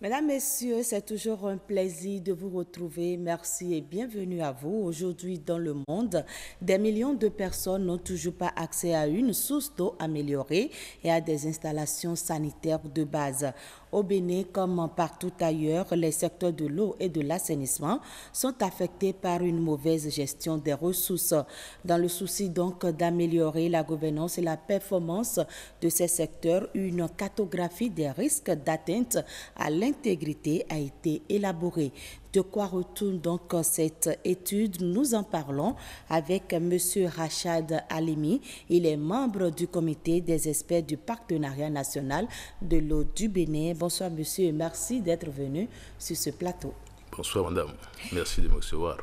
Mesdames, Messieurs, c'est toujours un plaisir de vous retrouver. Merci et bienvenue à vous. Aujourd'hui, dans le monde, des millions de personnes n'ont toujours pas accès à une source d'eau améliorée et à des installations sanitaires de base. Au Bénin, comme partout ailleurs, les secteurs de l'eau et de l'assainissement sont affectés par une mauvaise gestion des ressources. Dans le souci donc d'améliorer la gouvernance et la performance de ces secteurs, une cartographie des risques d'atteinte à l'intégrité a été élaborée. De quoi retourne donc cette étude? Nous en parlons avec M. Rachad Alimi. Il est membre du comité des experts du Partenariat national de l'eau du Bénin. Bonsoir monsieur et merci d'être venu sur ce plateau. Bonsoir madame, merci de me recevoir.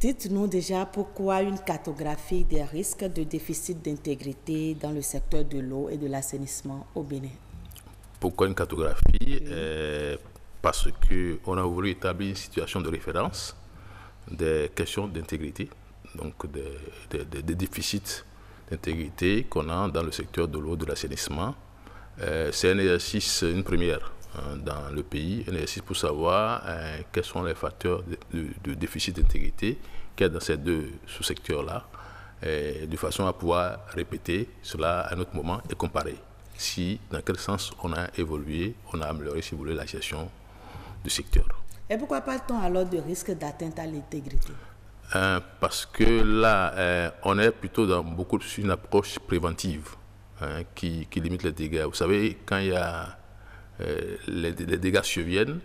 Dites-nous déjà pourquoi une cartographie des risques de déficit d'intégrité dans le secteur de l'eau et de l'assainissement au Bénin. Pourquoi une cartographie? Parce qu'on a voulu établir une situation de référence des questions d'intégrité, donc des déficits d'intégrité qu'on a dans le secteur de l'eau et de l'assainissement. C'est un exercice, une première dans le pays, un exercice pour savoir quels sont les facteurs de déficit d'intégrité qu'il y a dans ces deux sous-secteurs-là, de façon à pouvoir répéter cela à un autre moment et comparer si, dans quel sens on a évolué, on a amélioré, si vous voulez, la gestion du secteur. Et pourquoi parle-t-on alors de risque d'atteinte à l'intégrité? Parce que là, on est plutôt dans beaucoup sur une approche préventive qui limite les dégâts. Vous savez, quand il y a les dégâts surviennent,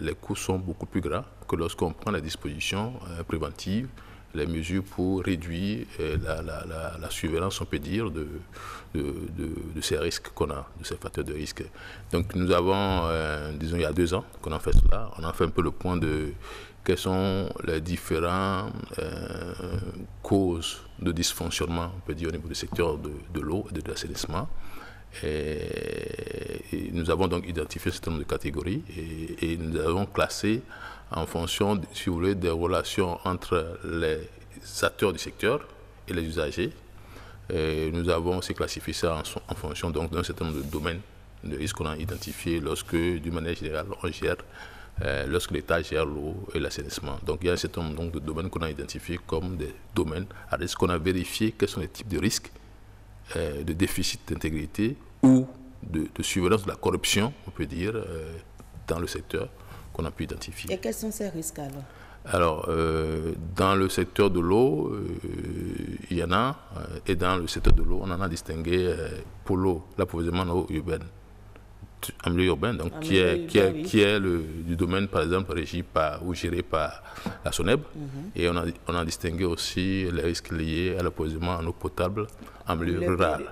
les coûts sont beaucoup plus grands que lorsqu'on prend les dispositions préventives, les mesures pour réduire la surveillance, on peut dire, de ces risques qu'on a, de ces facteurs de risque. Donc nous avons, disons il y a 2 ans qu'on a fait cela, on a fait un peu le point de quelles sont les différentes causes de dysfonctionnement, on peut dire, au niveau du secteur de l'eau et de l'assainissement. Et nous avons donc identifié un certain nombre de catégories et nous avons classé en fonction, si vous voulez, des relations entre les acteurs du secteur et les usagers. Et nous avons aussi classifié ça en fonction donc d'un certain nombre de domaines de risques qu'on a identifiés lorsque, d'une manière générale, on gère, lorsque l'État gère l'eau et l'assainissement. Donc il y a un certain nombre donc, de domaines qu'on a identifiés comme des domaines à risque, qu'on a vérifié quels sont les types de risques de déficit d'intégrité ou de surveillance de la corruption, on peut dire, dans le secteur qu'on a pu identifier. Et quels sont ces risques alors? Alors, dans le secteur de l'eau, il y en a, et dans le secteur de l'eau, on en a distingué pour l'eau, l'approvisionnement en eau urbaine, en milieu urbain, donc qui est du domaine, par exemple, régi par ou géré par la SONEB. Et on a distingué aussi les risques liés à l'approvisionnement en eau potable en milieu rural.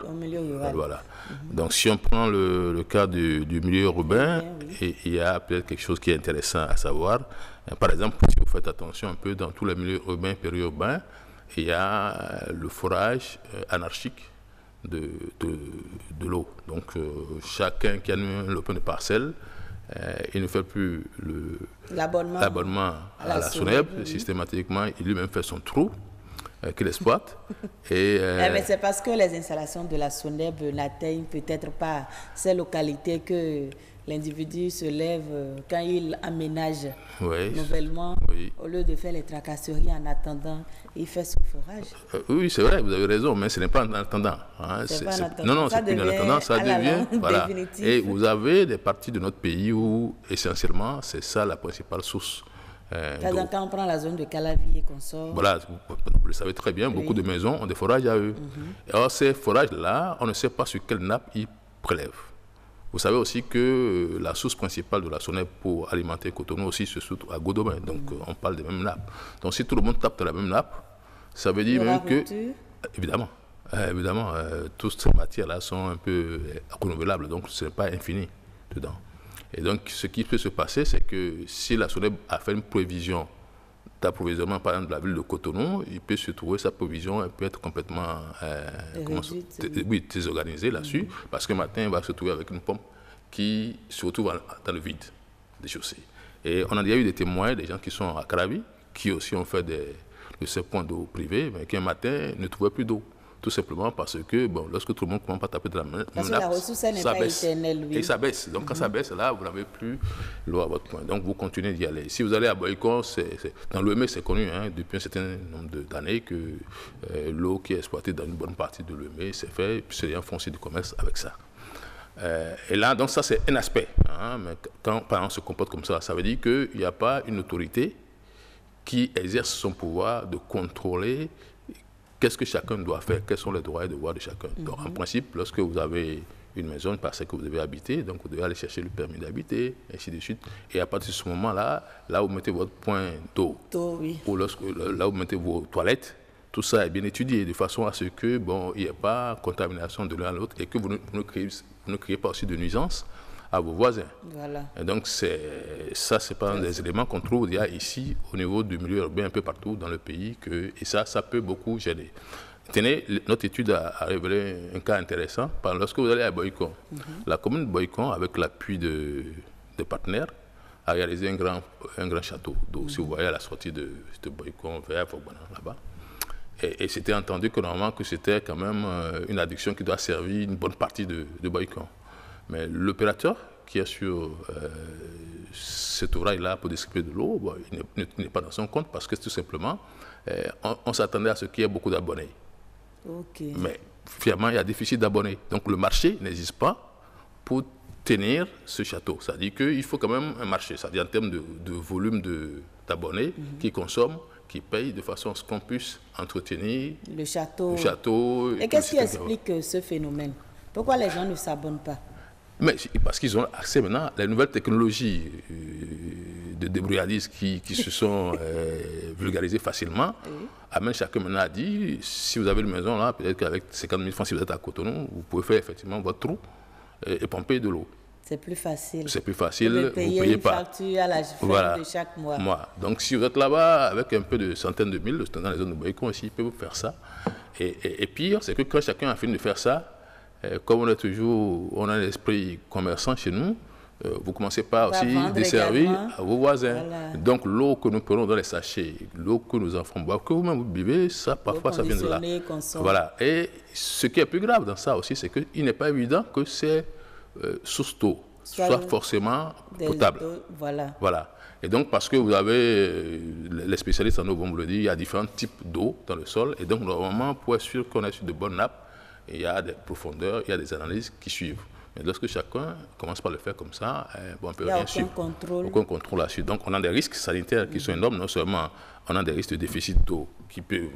Voilà. Donc, si on prend le cas du milieu urbain, il y a peut-être quelque chose qui est intéressant à savoir. Par exemple, si vous faites attention un peu dans tous les milieux urbains, périurbains, il y a le forage anarchique de l'eau. Donc, chacun qui a un lopin de parcelle, il ne fait plus l'abonnement à la SONEB. Systématiquement, il lui-même fait son trou qu'il exploite. Mais c'est parce que les installations de la SONEB n'atteignent peut-être pas ces localités que l'individu se lève quand il aménage nouvellement, au lieu de faire les tracasseries en attendant, il fait son forage. Oui, c'est vrai, vous avez raison, mais ce n'est pas en attendant. Hein. Non, c'est plus en attendant, ça devient. Voilà. Et vous avez des parties de notre pays où, essentiellement, c'est ça la principale source. Quand on prend la zone de Calavi et qu'on sort. Voilà, vous le savez très bien, beaucoup de maisons ont des forages à eux. Alors, ces forages-là, on ne sait pas sur quelle nappe ils prélèvent. Vous savez aussi que la source principale de la SONEB pour alimenter Cotonou aussi se trouve à Godomain. Donc on parle des mêmes nappes. Donc si tout le monde tape dans la même nappe, ça veut dire même que... Évidemment, toutes ces matières-là sont un peu renouvelables, donc ce n'est pas infini dedans. Et donc ce qui peut se passer, c'est que si la SONEB a fait une prévision d'approvisionnement, par exemple, de la ville de Cotonou, il peut se trouver, sa provision, elle peut être complètement désorganisée là-dessus, parce qu'un matin, il va se trouver avec une pompe qui se retrouve dans le vide des chaussées. Et on a déjà eu des témoins, des gens qui sont à Caravi, qui aussi ont fait de ces points d'eau privés, mais qui un matin ne trouvaient plus d'eau. tout simplement parce que, bon, lorsque tout le monde commence à taper de la main, parce que la ressource n'est pas éternelle, oui. Et ça baisse. Donc, quand ça baisse, là, vous n'avez plus l'eau à votre point. Donc, vous continuez d'y aller. Si vous allez à Boycon, dans l'Ouémé, c'est connu, hein, depuis un certain nombre d'années, que l'eau qui est exploitée dans une bonne partie de l'Ouémé, c'est fait, puis c'est un foncier de commerce avec ça. Et là, donc ça, c'est un aspect. Hein, mais quand, par exemple, on se comporte comme ça veut dire qu'il n'y a pas une autorité qui exerce son pouvoir de contrôler qu'est-ce que chacun doit faire, quels sont les droits et devoirs de chacun. Donc, en principe, lorsque vous avez une maison, parce que vous devez habiter, donc vous devez aller chercher le permis d'habiter, ainsi de suite. Et à partir de ce moment-là, là où vous mettez votre point d'eau, oui. ou là où vous mettez vos toilettes, tout ça est bien étudié de façon à ce que, bon, il n'y ait pas contamination de l'un à l'autre et que vous ne créez pas aussi de nuisances à vos voisins. Voilà. Et donc, ça, c'est pas un des éléments qu'on trouve il y a ici, au niveau du milieu urbain, un peu partout dans le pays, et ça peut beaucoup gêner. Tenez, notre étude a révélé un cas intéressant. Lorsque vous allez à Boycon, la commune de Boycon, avec l'appui de partenaires, a réalisé un grand château d'eau. Si vous voyez à la sortie de Boycon, vers Fogbana, là-bas. Et c'était entendu que normalement que c'était quand même une adduction qui doit servir une bonne partie de Boycon. Mais l'opérateur qui est sur cet ouvrage-là pour distribuer de l'eau, bon, il n'est pas dans son compte parce que tout simplement, on s'attendait à ce qu'il y ait beaucoup d'abonnés. Okay. Mais finalement, il y a déficit d'abonnés. Donc le marché n'existe pas pour tenir ce château. Ça dit qu'il faut quand même un marché. Ça dit en termes de volume d'abonnés qui consomment, qui payent de façon à ce qu'on puisse entretenir le château. Et qu'est-ce qui explique ce phénomène? Pourquoi les gens ne s'abonnent pas? Mais parce qu'ils ont accès maintenant à les nouvelles technologies de débrouillardise qui se sont vulgarisées facilement. Oui. Amène chacun maintenant a dit, si vous avez une maison là, peut-être qu'avec 50 000 francs, si vous êtes à Cotonou, vous pouvez faire effectivement votre trou et pomper de l'eau. C'est plus facile. C'est plus facile, vous payez une pas. Facture à la fin de chaque mois. Donc si vous êtes là-bas avec un peu de centaines de mille, dans les zones de Boycon ici, ils peuvent faire ça. Et pire, c'est que quand chacun a fini de faire ça, comme on a l'esprit commerçant chez nous, vous commencez par aussi desservir à vos voisins. Voilà. Donc l'eau que nous prenons dans les sachets, l'eau que nos enfants boivent, que vous-même vous buvez, ça parfois ça vient de là. Voilà. Et ce qui est plus grave dans ça aussi, c'est qu'il n'est pas évident que ces sources d'eau soient forcément potables. Voilà. Et donc parce que vous avez, les spécialistes en eau vont vous le dire, il y a différents types d'eau dans le sol. Et donc normalement, pour être sûr qu'on est sur de bonnes nappes, il y a des profondeurs, il y a des analyses qui suivent. Mais lorsque chacun commence par le faire comme ça, bon, on peut rien suivre. Aucun contrôle là-dessus. Donc on a des risques sanitaires qui sont énormes. Non seulement on a des risques de déficit d'eau qui peuvent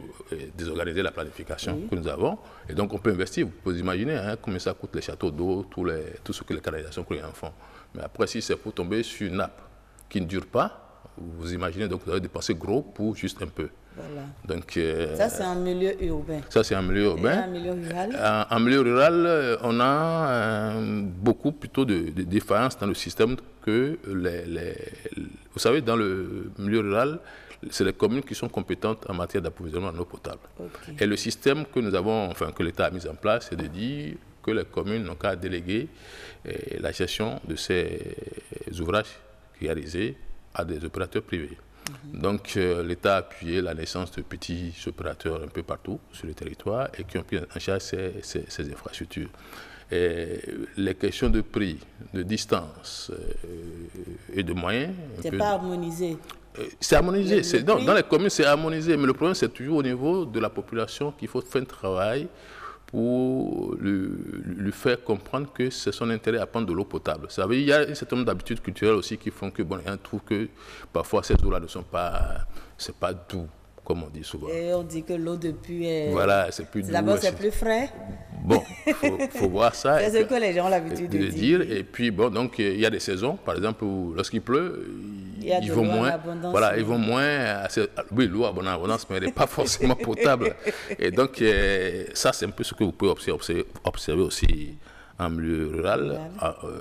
désorganiser la planification que nous avons. Et donc on peut investir. Vous pouvez imaginer combien ça coûte les châteaux d'eau, tout ce que les canalisations que les gens font. Mais après, si c'est pour tomber sur une nappe qui ne dure pas, vous imaginez, donc vous allez dépenser gros pour juste un peu. Voilà. Donc, ça, c'est en milieu urbain. Ça, c'est en milieu urbain. Et en milieu rural? En milieu rural, on a beaucoup plutôt de défaillances dans le système que vous savez, dans le milieu rural, c'est les communes qui sont compétentes en matière d'approvisionnement en eau potable. Okay. Et le système que nous avons, enfin que l'État a mis en place, c'est de dire que les communes n'ont qu'à déléguer la gestion de ces ouvrages réalisés à des opérateurs privés. Donc l'État a appuyé la naissance de petits opérateurs un peu partout sur le territoire et qui ont pris en charge ces infrastructures. Et les questions de prix, de distance et de moyens... C'est pas harmonisé. C'est harmonisé. Dans les communes, c'est harmonisé. Mais le problème, c'est toujours au niveau de la population qu'il faut faire un travail pour lui faire comprendre que c'est son intérêt à prendre de l'eau potable. Ça veut dire, il y a un certain nombre d'habitudes culturelles aussi qui font que, bon, on trouve que parfois ces eaux-là ne sont pas, c'est pas doux, comme on dit souvent. Et on dit que l'eau de puits est... Voilà, c'est plus doux. D'abord, c'est plus frais. Bon, faut voir ça. C'est ce que les gens ont l'habitude de dire. Et puis, bon, donc, il y a des saisons, par exemple, où lorsqu'il pleut, ils vont moins. Voilà, ils vont moins. Oui, l'eau en abondance, mais elle n'est pas forcément potable. Et donc, ça, c'est un peu ce que vous pouvez observer aussi en milieu rural.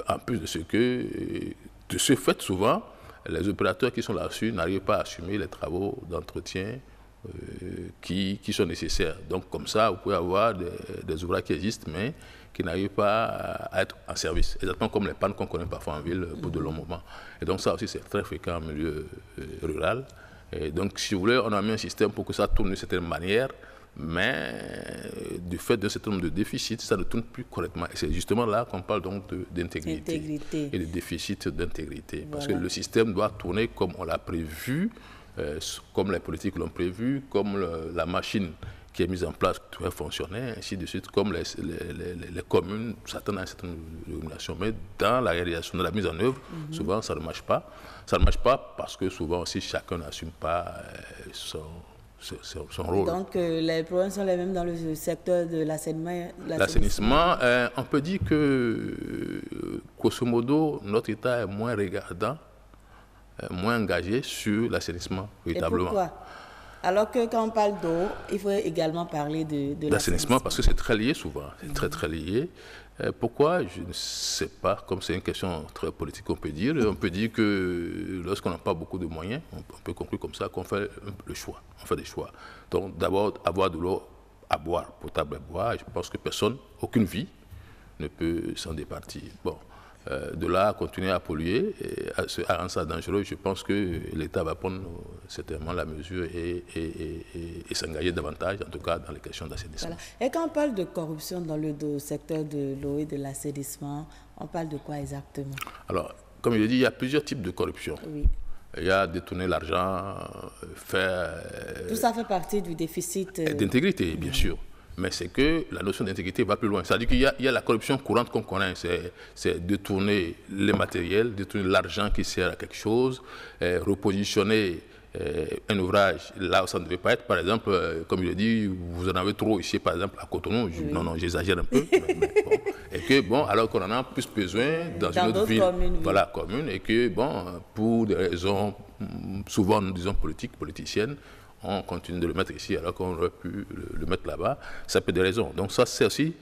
En plus de ce que, de ce fait, souvent, les opérateurs qui sont là-dessus n'arrivent pas à assumer les travaux d'entretien qui sont nécessaires. Donc, comme ça, vous pouvez avoir des ouvrages qui existent, mais qui n'arrivent pas à être en service. Exactement comme les pannes qu'on connaît parfois en ville pour de longs moments. Et donc, ça aussi, c'est très fréquent en milieu rural. Et donc, si vous voulez, on a mis un système pour que ça tourne d'une certaine manière, mais du fait d'un certain nombre de déficits, ça ne tourne plus correctement. Et c'est justement là qu'on parle donc d'intégrité et de déficit d'intégrité. Parce que le système doit tourner comme on l'a prévu, comme les politiques l'ont prévu, comme la machine qui est mise en place doit fonctionner, ainsi de suite, comme les communes s'attendent à une certaine régulation. Mais dans la réalisation, dans la mise en œuvre, souvent ça ne marche pas. Ça ne marche pas parce que souvent aussi chacun n'assume pas son rôle. Donc les problèmes sont les mêmes dans le secteur de l'assainissement. L'assainissement, on peut dire que, grosso modo, notre État est moins regardant, moins engagé sur l'assainissement, véritablement. Et pourquoi? Alors que quand on parle d'eau, il faut également parler de l'assainissement. Parce que c'est très lié souvent, c'est très lié. Pourquoi? Je ne sais pas, comme c'est une question très politique, on peut dire. On peut dire que lorsqu'on n'a pas beaucoup de moyens, on peut conclure comme ça qu'on fait le choix, on fait des choix. Donc d'abord, avoir de l'eau à boire, potable à boire, je pense que personne, aucune vie ne peut s'en départir. Bon. De là à continuer à polluer et à rendre ça dangereux, je pense que l'État va prendre certainement la mesure et s'engager davantage, en tout cas dans les questions d'assainissement. Voilà. Et quand on parle de corruption dans le secteur de l'eau et de l'assainissement, on parle de quoi exactement? Alors, comme je l'ai dit, il y a plusieurs types de corruption. Oui. Il y a détourner l'argent, faire... Tout ça fait partie du déficit... d'intégrité, bien sûr. Mais c'est que la notion d'intégrité va plus loin. C'est-à-dire qu'il y a la corruption courante qu'on connaît, c'est détourner les matériels, détourner l'argent qui sert à quelque chose, repositionner un ouvrage là où ça ne devait pas être. Par exemple, comme je l'ai dit, vous en avez trop ici, par exemple, à Cotonou. Non, j'exagère un peu. mais bon. Et que, bon, alors qu'on en a plus besoin dans une autre ville, commune, et que, bon, pour des raisons, souvent, nous disons politiciennes, on continue de le mettre ici alors qu'on aurait pu le mettre là-bas. Ça peut être des raisons. Donc ça, c'est aussi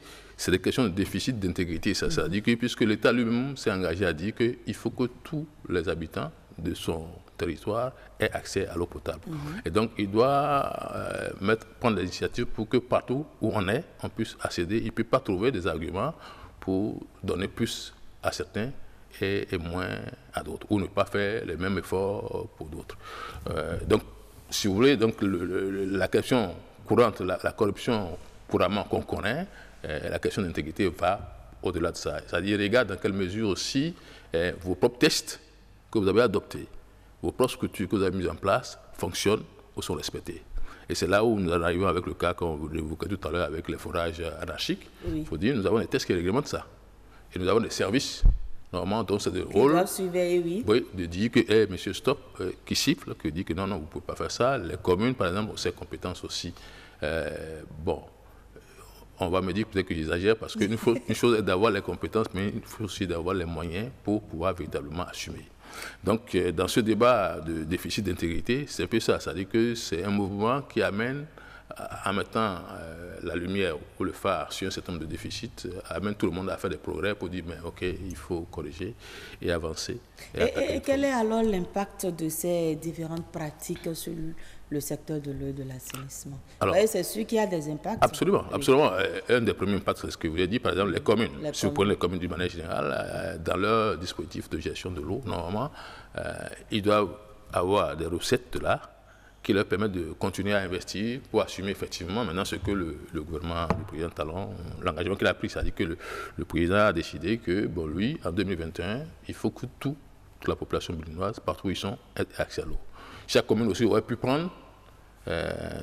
des questions de déficit d'intégrité. Ça veut dire que puisque l'État lui-même s'est engagé à dire qu'il faut que tous les habitants de son territoire aient accès à l'eau potable. Et donc, il doit prendre l'initiative pour que partout où on est, on puisse accéder. Il ne peut pas trouver des arguments pour donner plus à certains et moins à d'autres, ou ne pas faire les mêmes efforts pour d'autres. Donc, si vous voulez, donc la question courante, la corruption couramment qu'on connaît, la question d'intégrité va au-delà de ça. C'est-à-dire, regarde dans quelle mesure aussi vos propres tests que vous avez adoptés, vos propres structures que vous avez mises en place fonctionnent ou sont respectées. Et c'est là où nous en arrivons avec le cas qu'on évoquait tout à l'heure avec les forages anarchiques. Oui. Il faut dire, nous avons des tests qui réglementent ça. Et nous avons des services. Normalement, donc c'est le rôle de dire que, monsieur, stop, qui siffle, qui dit que non, vous ne pouvez pas faire ça. Les communes, par exemple, ont ces compétences aussi. On va me dire peut-être que j'exagère parce qu'une chose est d'avoir les compétences, mais il faut aussi d'avoir les moyens pour pouvoir véritablement assumer. Donc, dans ce débat de déficit d'intégrité, c'est un peu ça. C'est-à-dire que c'est un mouvement qui amène, en mettant la lumière ou le phare sur un certain nombre de déficits, amène tout le monde à faire des progrès pour dire, mais OK, il faut corriger et avancer. Et quel est alors l'impact de ces différentes pratiques sur le secteur de l'eau et de l'assainissement? C'est sûr qu'il y a des impacts. Absolument, absolument. Un des premiers impacts, c'est ce que vous avez dit, par exemple, les communes. Si vous prenez les communes du manière générale, dans leur dispositif de gestion de l'eau, normalement, ils doivent avoir des recettes de là qui leur permettent de continuer à investir pour assumer effectivement maintenant ce que le gouvernement du président Talon, l'engagement qu'il a pris, c'est-à-dire que le président a décidé que, bon, lui, en 2021, il faut que toute la population béninoise, partout où ils sont, ait accès à l'eau. Chaque commune aussi aurait pu prendre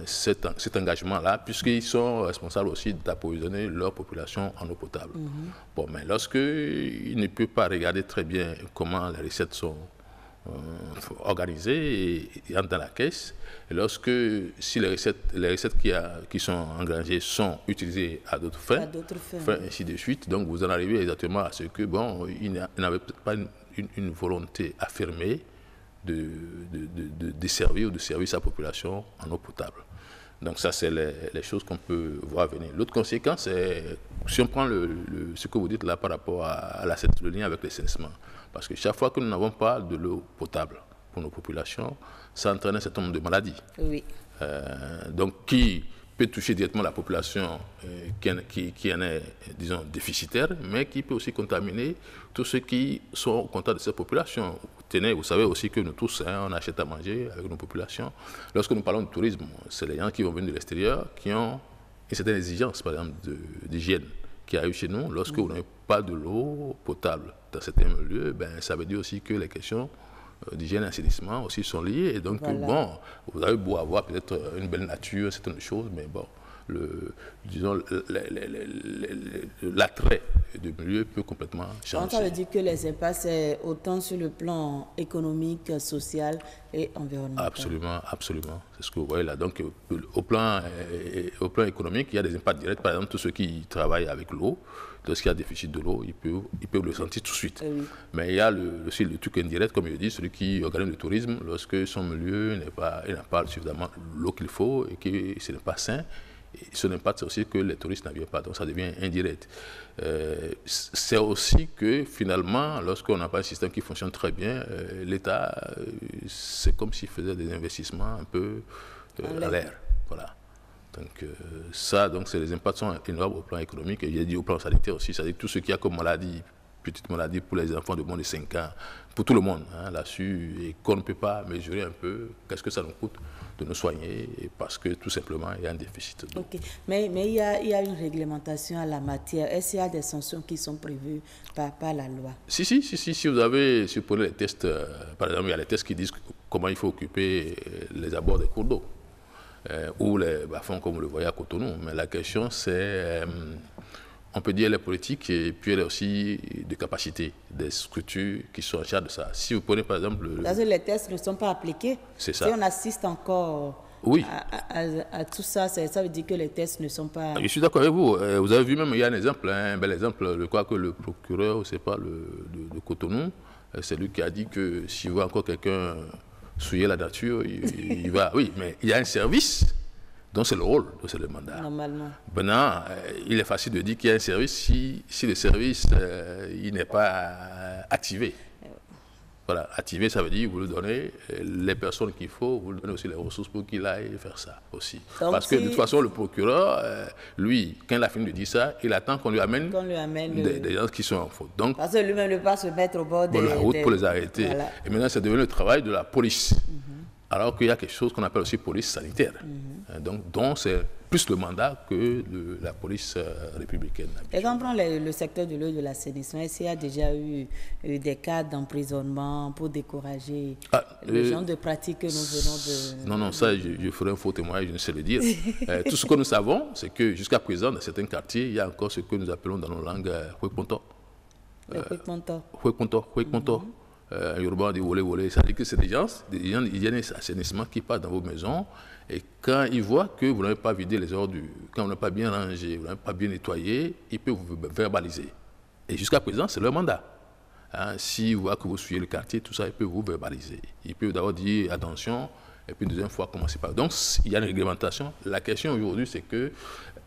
cet engagement-là, puisqu'ils sont responsables aussi d'approvisionner leur population en eau potable. Bon, mais lorsqu'il ne peut pas regarder très bien comment les recettes sont organisées et entrent dans la caisse, et si les recettes qui sont engrangées sont utilisées à d'autres fins, ainsi de suite, donc vous en arrivez exactement à ce que, bon, il n'avait peut-être pas une volonté affirmée de desservir ou de servir sa population en eau potable. Donc ça, c'est les choses qu'on peut voir venir. L'autre conséquence, c'est, si on prend ce que vous dites là par rapport à le lien avec l'assainissement, parce que chaque fois que nous n'avons pas de l'eau potable pour nos populations, ça entraîne un certain nombre de maladies. Oui. Donc qui peut toucher directement la population qui en est, disons, déficitaire, mais qui peut aussi contaminer tous ceux qui sont au contact de cette population. Tenez, vous savez aussi que nous tous, hein, on achète à manger avec nos populations. Lorsque nous parlons de tourisme, c'est les gens qui vont venir de l'extérieur, qui ont une certaine exigence, par exemple, d'hygiène, qui arrive chez nous. Lorsque vous n'avez pas de l'eau potable dans certains lieux, ben, ça veut dire aussi que les questions d'hygiène et d'assainissement aussi sont liées. Et donc, voilà. Bon, vous avez beau avoir peut-être une belle nature, certaines choses, mais bon, disons, l'attrait du milieu peut complètement changer. Donc, ça veut dire que les impacts, c'est autant sur le plan économique, social et environnemental. Absolument, absolument. C'est ce que vous voyez là. Donc, au plan économique, il y a des impacts directs. Par exemple, tous ceux qui travaillent avec l'eau, lorsqu'il y a déficit de l'eau, ils peuvent le sentir tout de suite. Oui. Mais il y a aussi le truc indirect, comme je dis, celui qui organise le tourisme, lorsque son milieu n'a pas suffisamment l'eau qu'il faut et que ce n'est pas sain. Et son impact, c'est aussi que les touristes n'en viennent pas, donc ça devient indirect. C'est aussi que finalement, lorsqu'on n'a pas un système qui fonctionne très bien, l'État, c'est comme s'il faisait des investissements un peu à l'air. Voilà. Donc ça, donc les impacts sont énormes au plan économique, et j'ai dit au plan sanitaire aussi, c'est-à-dire tout ce qu'il y a comme maladie, petite maladie pour les enfants de moins de 5 ans, pour tout le monde, hein, là-dessus, et qu'on ne peut pas mesurer un peu qu'est-ce que ça nous coûte de nous soigner, parce que tout simplement, il y a un déficit d'eau. Okay. Mais il y a une réglementation à la matière. Est-ce qu'il y a des sanctions qui sont prévues par la loi? Si vous prenez les tests, par exemple, il y a les tests qui disent comment il faut occuper les abords des cours d'eau, ou les bas-fonds, comme vous le voyez à Cotonou. Mais la question, c'est... on peut dire les politiques et puis il y a aussi des capacités, des structures qui sont en charge de ça. Si vous prenez par exemple... Les tests ne sont pas appliqués. C'est ça. Si on assiste encore à tout ça, ça veut dire que les tests ne sont pas... Je suis d'accord avec vous. Vous avez vu même, il y a un exemple, un bel exemple, je crois que le procureur, je ne sais pas, de Cotonou, c'est lui qui a dit que s'il voit encore quelqu'un souiller la nature, il va... Oui, mais il y a un service... Donc c'est le rôle, c'est le mandat. Normalement. Maintenant, il est facile de dire qu'il y a un service si le service il n'est pas activé. Voilà, activé, ça veut dire vous lui donnez les personnes qu'il faut, vous lui donnez aussi les ressources pour qu'il aille faire ça aussi. Donc, parce que de toute façon, le procureur, lui, quand il a fini de dire ça, il attend qu'on lui amène, des gens qui sont en faute. Donc, parce que lui-même ne peut pas se mettre au bord de la route pour les arrêter. Voilà. Et maintenant, c'est devenu le travail de la police. Alors qu'il y a quelque chose qu'on appelle aussi police sanitaire. Donc, dont c'est plus le mandat que la police républicaine. Et quand on prend le secteur de l'eau et de l'assainissement, est-ce qu'il y a déjà eu des cas d'emprisonnement pour décourager le genre de pratiques que nous venons de... Non, ça, je ferai un faux témoignage, je ne sais le dire. Tout ce que nous savons, c'est que jusqu'à présent, dans certains quartiers, il y a encore ce que nous appelons dans nos langues Hueponto. Hueponto. Yoruba, on dit volé. Ça veut dire que c'est des gens d'hygiène et assainissement qui passent dans vos maisons et quand ils voient que vous n'avez pas vidé les ordures, quand vous n'avez pas bien rangé, vous n'avez pas bien nettoyé, ils peuvent vous verbaliser. Et jusqu'à présent, c'est leur mandat. Hein, si vous voient que vous suivez le quartier, tout ça, ils peuvent vous verbaliser. Ils peuvent d'abord dire attention, et puis une deuxième fois, commencer par. Donc, il y a une réglementation. La question aujourd'hui, c'est que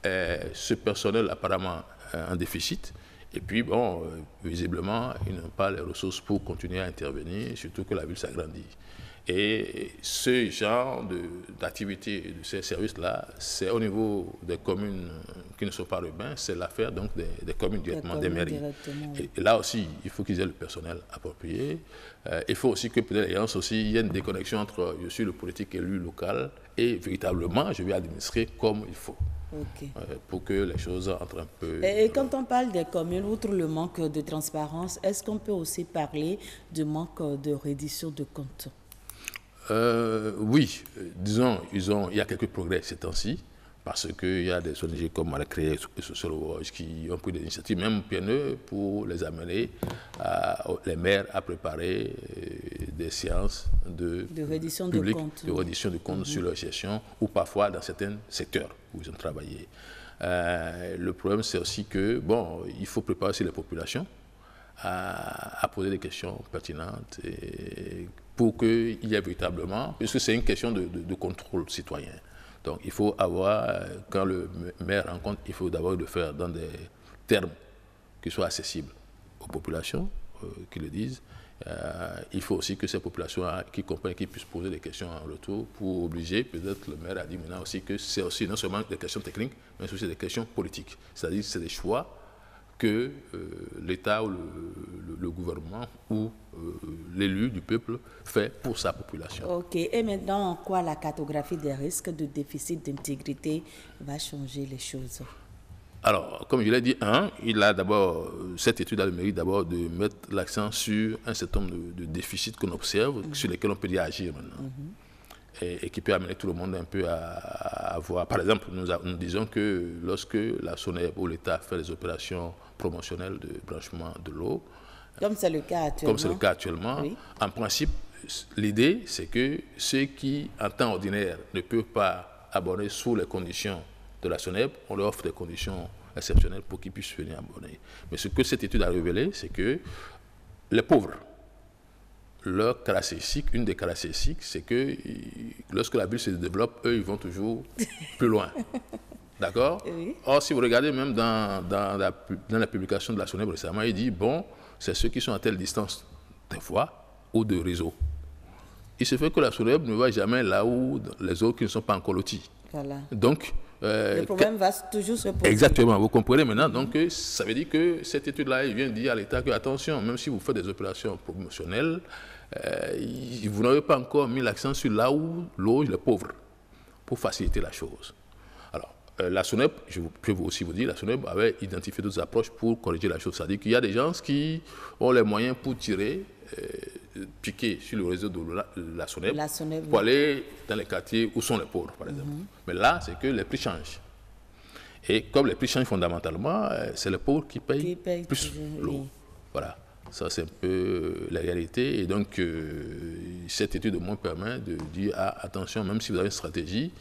ce personnel apparemment en déficit. Et puis, bon, visiblement, ils n'ont pas les ressources pour continuer à intervenir, surtout que la ville s'agrandit. Et ce genre d'activité de ces services-là, c'est au niveau des communes qui ne sont pas urbains, c'est l'affaire donc des communes directement, des mairies. Et là aussi, il faut qu'ils aient le personnel approprié. Il faut aussi que peut-être il y ait une déconnexion entre je suis le politique élu local et véritablement, je vais administrer comme il faut. Okay. Pour que les choses entrent un peu... Et quand on parle des communes, outre le manque de transparence, est-ce qu'on peut aussi parler du manque de reddition de comptes? Oui, disons, il y a quelques progrès ces temps-ci, parce qu'il y a des ONG comme Malacré et Social Watch qui ont pris des initiatives, même PNE, pour les amener, les maires, à préparer des séances de reddition publiques, de comptes, de reddition de comptes sur leur gestion, ou parfois dans certains secteurs où ils ont travaillé. Le problème, c'est aussi que, bon, il faut préparer aussi les populations à poser des questions pertinentes et pour qu'il y ait véritablement, puisque c'est une question de contrôle citoyen. Donc il faut avoir, quand le maire rencontre, il faut d'abord le faire dans des termes qui soient accessibles aux populations, qui le disent, Il faut aussi que ces populations qui comprennent, qui puissent poser des questions en retour pour obliger, peut-être le maire a dit maintenant aussi que c'est aussi non seulement des questions techniques, mais aussi des questions politiques. C'est-à-dire que c'est des choix que l'État ou le gouvernement ou l'élu du peuple fait pour sa population. Ok, et maintenant, en quoi la cartographie des risques de déficit d'intégrité va changer les choses? Alors, comme je l'ai dit, il a d'abord, cette étude a le mérite d'abord de mettre l'accent sur un certain nombre de déficits qu'on observe, sur lesquels on peut y agir maintenant. Et qui peut amener tout le monde un peu à voir. Par exemple, nous disons que lorsque la SONEB ou l'État fait des opérations promotionnelles de branchement de l'eau, comme c'est le cas actuellement, oui. En principe, l'idée, c'est que ceux qui, en temps ordinaire, ne peuvent pas abonner sous les conditions de la SONEB, on leur offre des conditions exceptionnelles pour qu'ils puissent venir abonner. Mais ce que cette étude a révélé, c'est que les pauvres, leur caractéristique, une des caractéristiques, c'est que lorsque la ville se développe, eux, ils vont toujours plus loin. D'accord? Oui. Or, si vous regardez même dans la publication de la SONEB récemment, il dit, bon, c'est ceux qui sont à telle distance, des fois, ou de réseau. Il se fait que la SONEB ne va jamais là où les autres qui ne sont pas encore lotis. Voilà. Donc, le problème va toujours se poser. Exactement, vous comprenez maintenant. Donc, ça veut dire que cette étude-là, il vient dire à l'État que, attention, même si vous faites des opérations promotionnelles, vous n'avez pas encore mis l'accent sur là où l'eau est pauvre, pour faciliter la chose. Alors, la SONEB, je peux aussi vous dire, la SONEB avait identifié d'autres approches pour corriger la chose. C'est-à-dire qu'il y a des gens qui ont les moyens pour tirer, piquer sur le réseau de la SONEB pour aller dans les quartiers où sont les pauvres, par exemple. Mais là, c'est que les prix changent. Et comme les prix changent fondamentalement, c'est les pauvres qui payent plus l'eau. Oui. Voilà, ça c'est un peu la réalité. Et donc, cette étude au moins permet de dire, attention, même si vous avez une stratégie,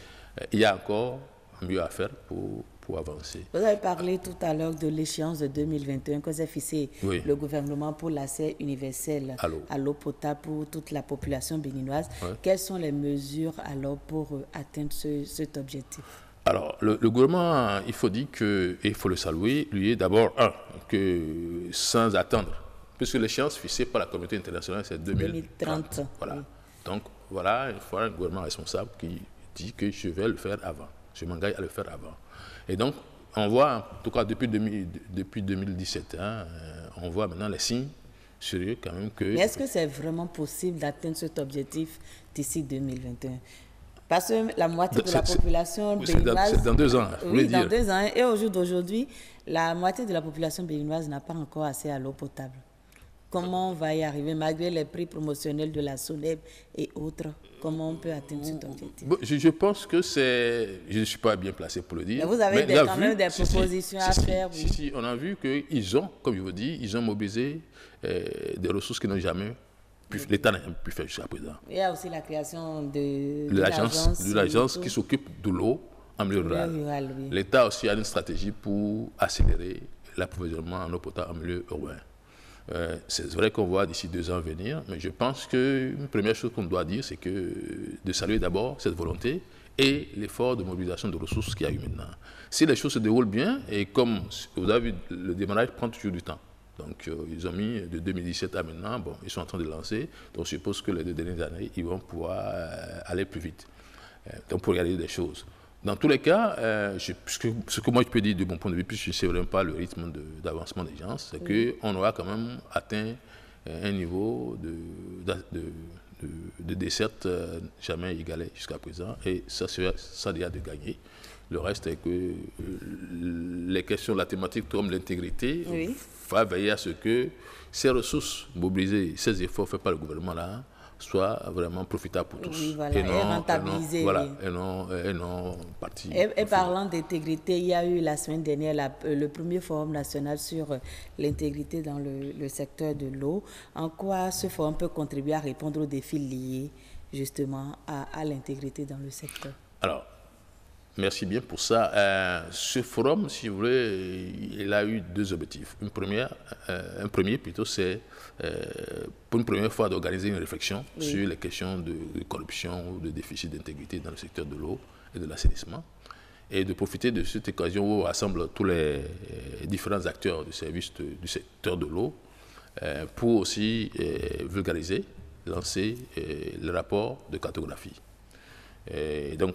il y a encore mieux à faire pour avancer. Vous avez parlé tout à l'heure de l'échéance de 2021 que s'est fixé le gouvernement pour l'accès universel à l'eau potable pour toute la population béninoise. Ouais. Quelles sont les mesures alors pour atteindre cet objectif? Alors, le gouvernement, il faut dire que, et il faut le saluer, lui est d'abord, que sans attendre, puisque l'échéance fixée par la communauté internationale, c'est 2030. Voilà. Oui. Donc, voilà, il faut un gouvernement responsable qui dit que je vais le faire avant. Je m'engage à le faire avant. Et donc, on voit, en tout cas depuis 2017, on voit maintenant les signes sérieux quand même que... Mais est-ce que c'est vraiment possible d'atteindre cet objectif d'ici 2021? Parce que la moitié de la population béninoise... C'est dans 2 ans, oui, dans 2 ans. Et au jour d'aujourd'hui, la moitié de la population béninoise n'a pas encore accès à l'eau potable. Comment on va y arriver, malgré les prix promotionnels de la SONEB et autres? Comment on peut atteindre cet objectif? Je pense que c'est... Je ne suis pas bien placé pour le dire. Mais vous avez quand même des propositions à faire. Oui. Si, on a vu qu'ils ont, comme je vous dis, ils ont mobilisé des ressources qu'ils n'ont jamais pu... L'État n'a jamais pu faire jusqu'à présent. Il y a aussi la création de l'agence qui s'occupe de l'eau en milieu rural. Oui. L'État aussi a une stratégie pour accélérer l'approvisionnement en eau potable en milieu urbain. C'est vrai qu'on voit d'ici 2 ans venir, mais je pense qu'une première chose qu'on doit dire, c'est de saluer d'abord cette volonté et l'effort de mobilisation de ressources qu'il y a eu maintenant. Si les choses se déroulent bien, et comme vous avez vu, le démarrage prend toujours du temps. Donc, ils ont mis de 2017 à maintenant, bon, ils sont en train de lancer, donc je suppose que les 2 dernières années, ils vont pouvoir aller plus vite. Donc, pour réaliser des choses. Dans tous les cas, ce que moi je peux dire de mon point de vue, puisque je ne sais vraiment pas le rythme d'avancement des gens, c'est qu'on aura quand même atteint un niveau de desserte jamais égalé jusqu'à présent, et ça déjà de gagner. Le reste est que les questions, la thématique comme l'intégrité, va veiller à ce que ces ressources mobilisées, ces efforts faits par le gouvernement là, soit vraiment profitable pour tous. Oui, voilà, et rentabilisé. Et non parti. Et parlant d'intégrité, il y a eu la semaine dernière le premier forum national sur l'intégrité dans le secteur de l'eau. En quoi ce forum peut contribuer à répondre aux défis liés justement à l'intégrité dans le secteur? Alors, merci bien pour ça. Ce forum, si vous voulez, il a eu 2 objectifs. Un premier plutôt, c'est pour une première fois d'organiser une réflexion sur les questions de corruption ou de déficit d'intégrité dans le secteur de l'eau et de l'assainissement, et de profiter de cette occasion où on rassemble tous les différents acteurs du service du secteur de l'eau pour aussi vulgariser, lancer le rapport de cartographie. Et donc,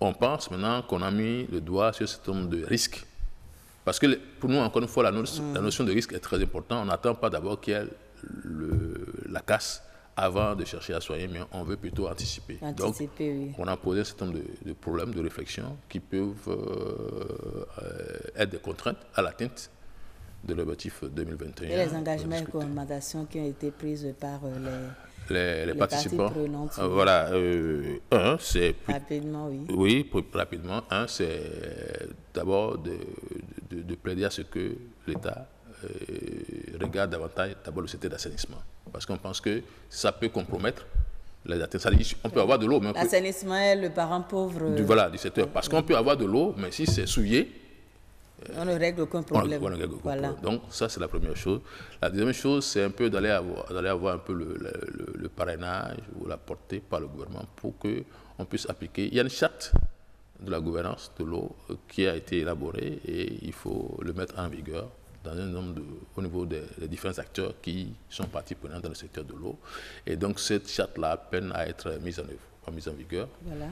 on pense maintenant qu'on a mis le doigt sur ce nombre de risques. Parce que pour nous, encore une fois, la notion de risque est très importante. On n'attend pas d'abord qu'il y ait la casse avant de chercher à soigner, mais on veut plutôt anticiper. Donc, oui. On a posé un certain nombre de problèmes, de réflexion qui peuvent être des contraintes à l'atteinte de l'objectif 2021. Et les engagements et recommandations qui ont été prises par les participants. Prenantes, voilà. Un, c'est... Rapidement, oui. Oui, rapidement. Un, c'est d'abord de plaider à ce que l'État regarde davantage d'abord le secteur d'assainissement. Parce qu'on pense que ça peut compromettre les atteintes. On peut avoir de l'eau, mais... L'assainissement est le parent pauvre... du secteur. Parce qu'on peut avoir de l'eau, mais si c'est souillé... on ne règle aucun problème. On ne règle aucun problème. Donc, ça, c'est la première chose. La deuxième chose, c'est un peu d'aller avoir un peu le parrainage ou la portée par le gouvernement pour qu'on puisse appliquer. Il y a une charte de la gouvernance de l'eau qui a été élaborée et il faut le mettre en vigueur dans un nombre au niveau des différents acteurs qui sont partie prenante dans le secteur de l'eau. Et donc, cette charte-là peine à être mise en œuvre, mise en vigueur. Voilà.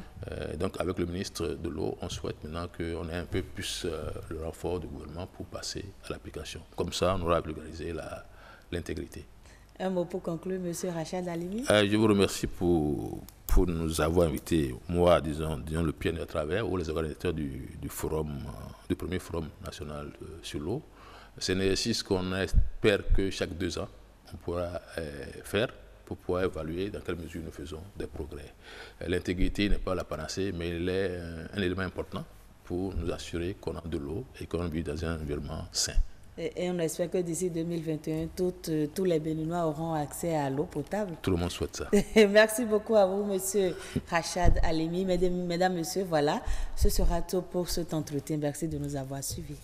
Donc, avec le ministre de l'eau, on souhaite maintenant qu'on ait un peu plus le renfort du gouvernement pour passer à l'application. Comme ça, on aura vulgarisé l'intégrité. Un mot pour conclure, M. Rachad Alimi. Je vous remercie pour nous avoir invités, moi, disons le pionnier à travers, ou les organisateurs du premier forum national sur l'eau. C'est un exercice qu'on espère que chaque 2 ans, on pourra faire pour pouvoir évaluer dans quelle mesure nous faisons des progrès. L'intégrité n'est pas la panacée, mais elle est un élément important pour nous assurer qu'on a de l'eau et qu'on vit dans un environnement sain. Et on espère que d'ici 2021, tous les Béninois auront accès à l'eau potable. Tout le monde souhaite ça. Merci beaucoup à vous, M. Rachad Alimi. Mesdames, Messieurs, voilà, ce sera tout pour cet entretien. Merci de nous avoir suivis.